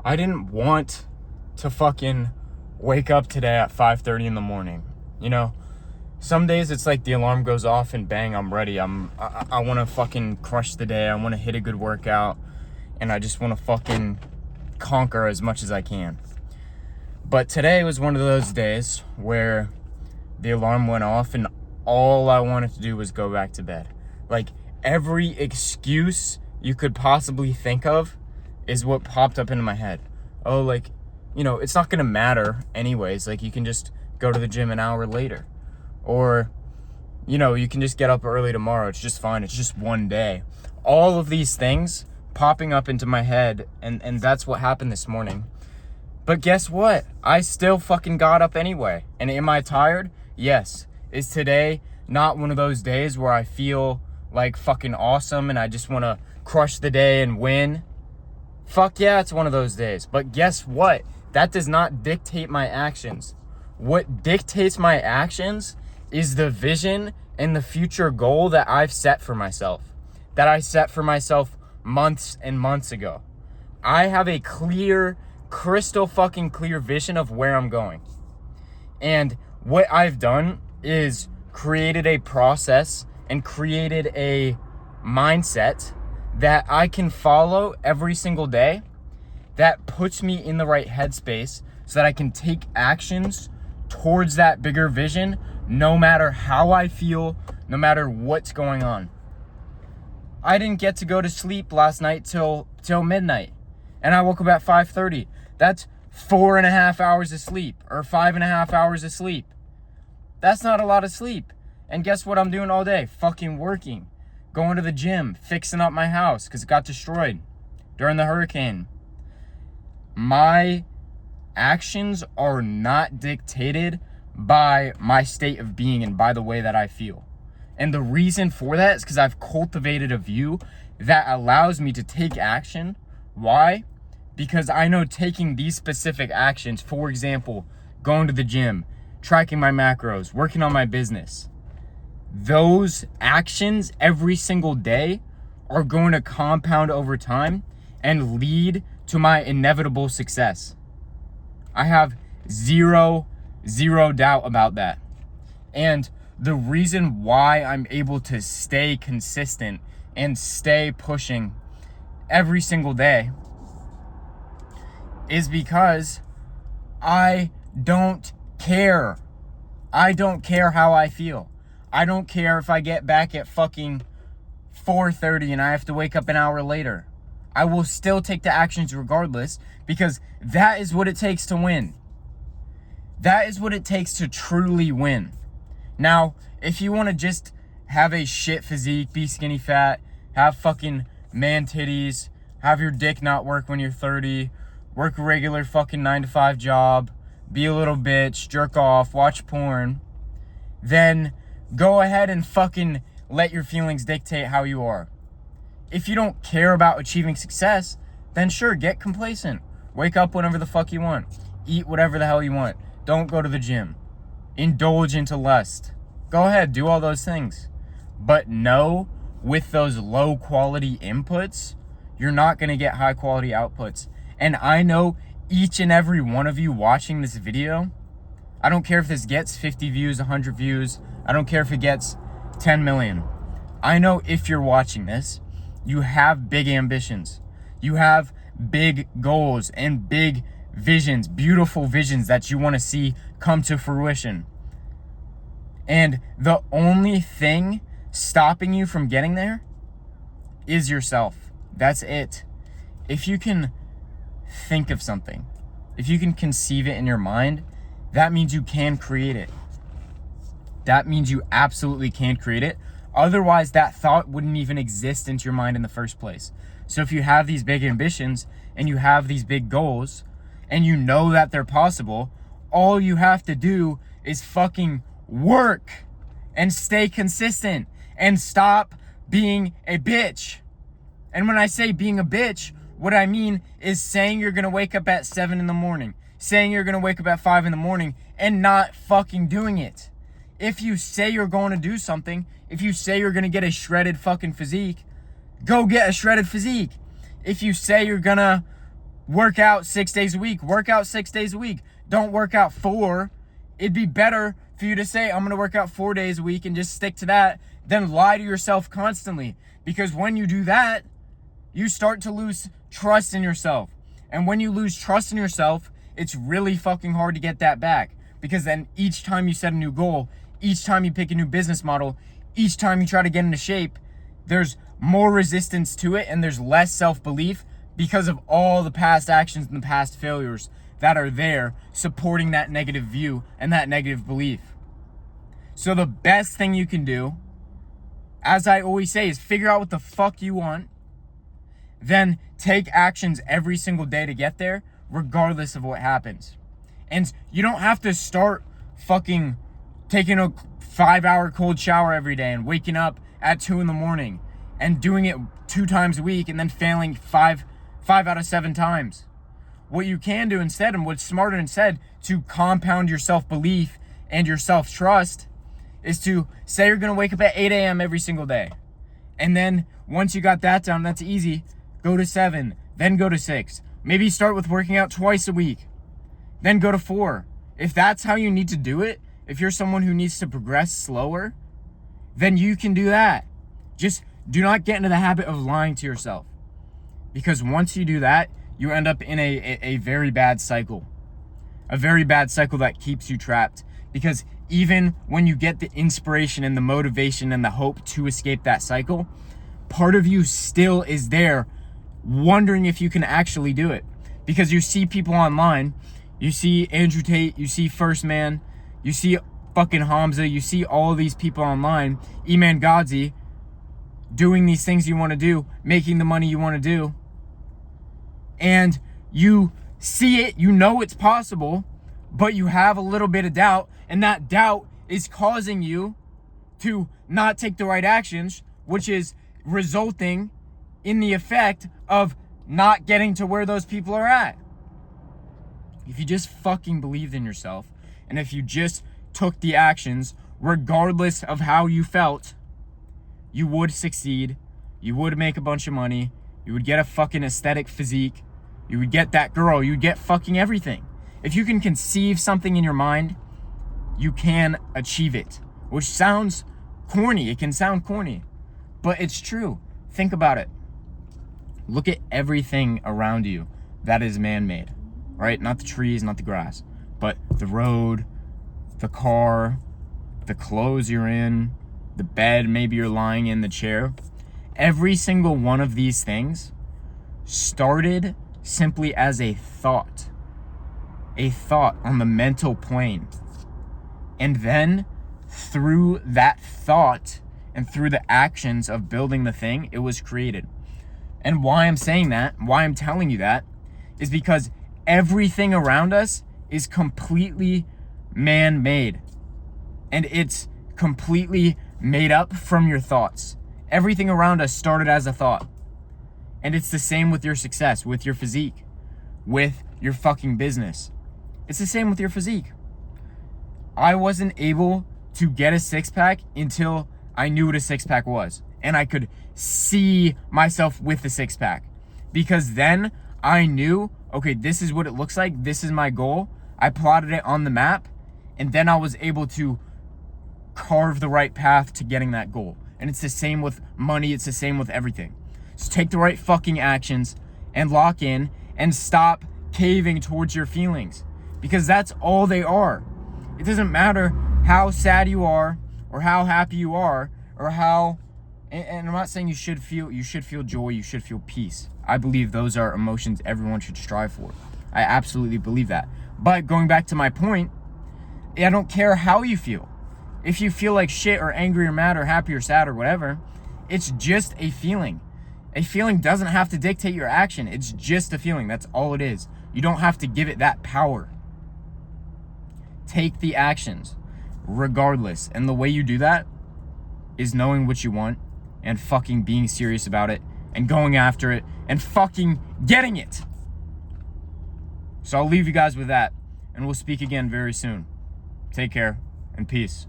I didn't want to fucking wake up today at 5:30 in the morning. You know, some days it's like the alarm goes off and bang, I'm ready. I want to fucking crush the day. I want to hit a good workout, and I just want to fucking conquer as much as I can. But today was one of those days where the alarm went off and all I wanted to do was go back to bed. Like, every excuse you could possibly think of is what popped up into my head. Oh, like, you know, it's not gonna matter anyways. Like, you can just go to the gym an hour later. Or, you know, you can just get up early tomorrow. It's just fine. It's just one day. All of these things popping up into my head, and that's what happened this morning. But guess what? I still fucking got up anyway. And am I tired? Yes. Is today not one of those days where I feel like fucking awesome and I just want to crush the day and win? Fuck yeah, it's one of those days. But guess what? That does not dictate my actions. What dictates my actions is the vision and the future goal that I've set for myself. That I set for myself months and months ago. I have a crystal fucking clear vision of where I'm going. And what I've done is created a process and created a mindset that I can follow every single day that puts me in the right headspace so that I can take actions towards that bigger vision no matter how I feel, no matter what's going on. I didn't get to go to sleep last night till midnight, and I woke up at 5:30. That's 4.5 hours of sleep, or 5.5 hours of sleep. That's not a lot of sleep. And guess what I'm doing all day? Fucking working. Going to the gym, fixing up my house because it got destroyed during the hurricane. My actions are not dictated by my state of being and by the way that I feel. And the reason for that is because I've cultivated a view that allows me to take action. Why? Because I know taking these specific actions, for example, going to the gym, tracking my macros, working on my business, those actions every single day are going to compound over time and lead to my inevitable success. I have zero doubt about that. And the reason why I'm able to stay consistent and stay pushing every single day is because I don't care. I don't care how I feel. I don't care if I get back at fucking 4:30 and I have to wake up an hour later. I will still take the actions regardless because that is what it takes to win. That is what it takes to truly win. Now, if you want to just have a shit physique, be skinny fat, have fucking man titties, have your dick not work when you're 30, work a regular fucking 9-to-5 job, be a little bitch, jerk off, watch porn, then go ahead and fucking let your feelings dictate how you are. If you don't care about achieving success, then sure, get complacent. Wake up whenever the fuck you want. Eat whatever the hell you want. Don't go to the gym. Indulge into lust. Go ahead, do all those things. But know, with those low quality inputs, you're not going to get high quality outputs. And I know each and every one of you watching this video, I don't care if this gets 50 views, 100 views, I don't care if it gets 10 million. I know if you're watching this, you have big ambitions. You have big goals and big visions, beautiful visions that you want to see come to fruition. And the only thing stopping you from getting there is yourself. That's it. If you can think of something, if you can conceive it in your mind, that means you can create it. That means you absolutely can create it. Otherwise, that thought wouldn't even exist into your mind in the first place. So if you have these big ambitions and you have these big goals and you know that they're possible, all you have to do is fucking work and stay consistent and stop being a bitch. And when I say being a bitch, what I mean is saying you're gonna wake up at 7 in the morning, saying you're gonna wake up at 5 in the morning and not fucking doing it. If you say you're going to do something, if you say you're gonna get a shredded fucking physique, go get a shredded physique. If you say you're gonna Work out 6 days a week. Work out 6 days a week. Don't work out 4. It'd be better for you to say, I'm going to work out 4 days a week and just stick to that, than lie to yourself constantly. Because when you do that, you start to lose trust in yourself. And when you lose trust in yourself, it's really fucking hard to get that back. Because then each time you set a new goal, each time you pick a new business model, each time you try to get into shape, there's more resistance to it and there's less self-belief because of all the past actions and the past failures that are there supporting that negative view and that negative belief. So the best thing you can do, as I always say, is figure out what the fuck you want, then take actions every single day to get there, regardless of what happens. And you don't have to start fucking taking a 5-hour cold shower every day and waking up at 2 a.m. and doing it 2 times a week and then failing 5 out of 7 times. What you can do instead, and what's smarter instead, to compound your self-belief and your self-trust, is to say you're going to wake up at 8 a.m. every single day. And then once you got that down, that's easy. Go to 7, then go to 6. Maybe start with working out twice a week, then go to 4. If that's how you need to do it, if you're someone who needs to progress slower, then you can do that. Just do not get into the habit of lying to yourself. Because once you do that, you end up in a very bad cycle. A very bad cycle that keeps you trapped. Because even when you get the inspiration and the motivation and the hope to escape that cycle, part of you still is there wondering if you can actually do it. Because you see people online, you see Andrew Tate, you see First Man, you see fucking Hamza, you see all of these people online, Iman Gadzhi, doing these things you want to do, making the money you want to do. And you see it, you know it's possible, but you have a little bit of doubt, and that doubt is causing you to not take the right actions, which is resulting in the effect of not getting to where those people are at. If you just fucking believed in yourself, and if you just took the actions, regardless of how you felt, you would succeed, you would make a bunch of money, you would get a fucking aesthetic physique, you would get that girl, you'd get fucking everything. If you can conceive something in your mind, you can achieve it. Which sounds corny, it can sound corny, but it's true. Think about it. Look at everything around you that is man-made, right? Not the trees, not the grass, but the road, the car, the clothes you're in, the bed maybe you're lying in, the chair. Every single one of these things started simply as a thought on the mental plane. And then through that thought and through the actions of building the thing, it was created. And why I'm saying that, why I'm telling you that, is because everything around us is completely man-made. And it's completely made up from your thoughts. Everything around us started as a thought. And it's the same with your success, with your physique, with your fucking business. It's the same with your physique. I wasn't able to get a six-pack until I knew what a six-pack was. And I could see myself with the six-pack. Because then I knew, okay, this is what it looks like. This is my goal. I plotted it on the map. And then I was able to carve the right path to getting that goal. And it's the same with money. It's the same with everything. So take the right fucking actions and lock in and stop caving towards your feelings. Because that's all they are. It doesn't matter how sad you are or how happy you are or how, and I'm not saying you should feel joy, you should feel peace. I believe those are emotions everyone should strive for. I absolutely believe that. But going back to my point, I don't care how you feel. If you feel like shit or angry or mad or happy or sad or whatever, it's just a feeling. A feeling doesn't have to dictate your action. It's just a feeling. That's all it is. You don't have to give it that power. Take the actions regardless. And the way you do that is knowing what you want and fucking being serious about it and going after it and fucking getting it. So I'll leave you guys with that, and we'll speak again very soon. Take care and peace.